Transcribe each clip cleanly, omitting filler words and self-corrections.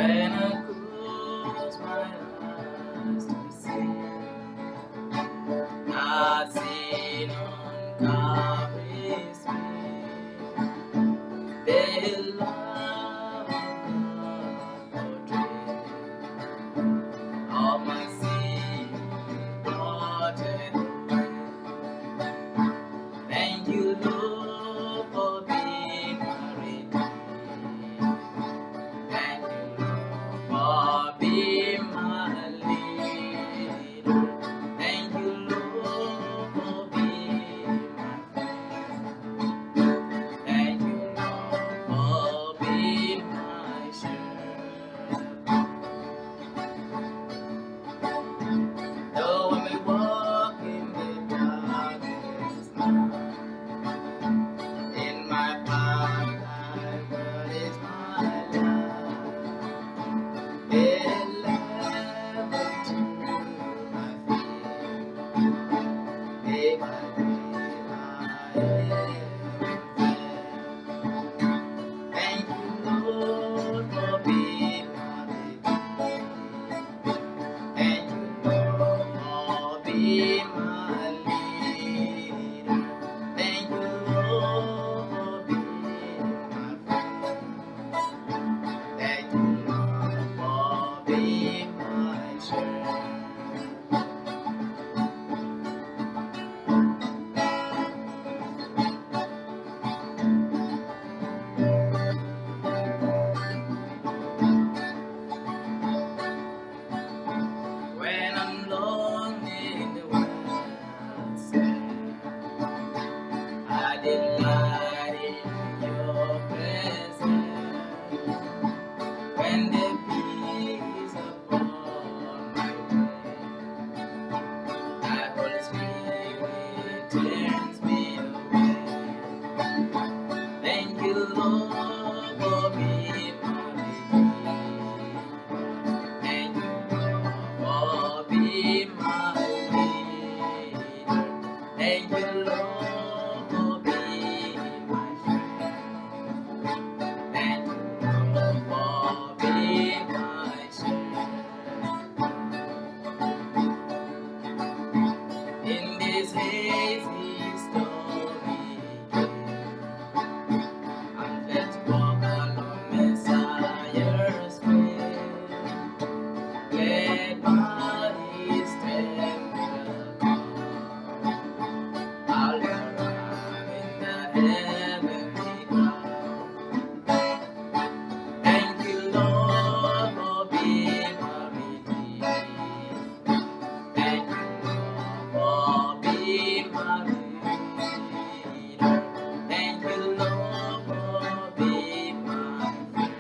When I close my eyes to see, I see none carries me. The love of God portrayed of my sin blotted away. Thank you, Lord, for being my redeemer. Thank you, Lord, for being my leader. Thank you, Lord, for being my friend. Thank you, Lord, for being my shepherd. Though I may walk in the darkness night, in my path thy word is my light. It leveled to my feet. Day by day I am fed. Thank you, Lord, for being my redeemer. Thank you, Lord, for being my leader. Thank you, Lord, for being my friend. Thank you, Lord, for being my shepherd. When I'm lonely in the world, I delight in your presence. When the peace upon my way, thy Holy Spirit turns me away. Thank you, Lord, for being my redeemer. Thank you, Lord, for being my leader. Thank you, Lord, for being my friend. Thank you, Lord, for being my shepherd. In this hazy, stormy day, I'm led to walk along Messiah's way. Led by his tender arm, I'll arrive in the heavenly cloud. Thank you, Lord, for being my redeemer. Thank you, Lord, for being my leader. Thank you, Lord, for being my friend.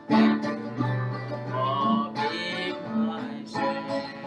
Thank you, Lord, for being my shepherd.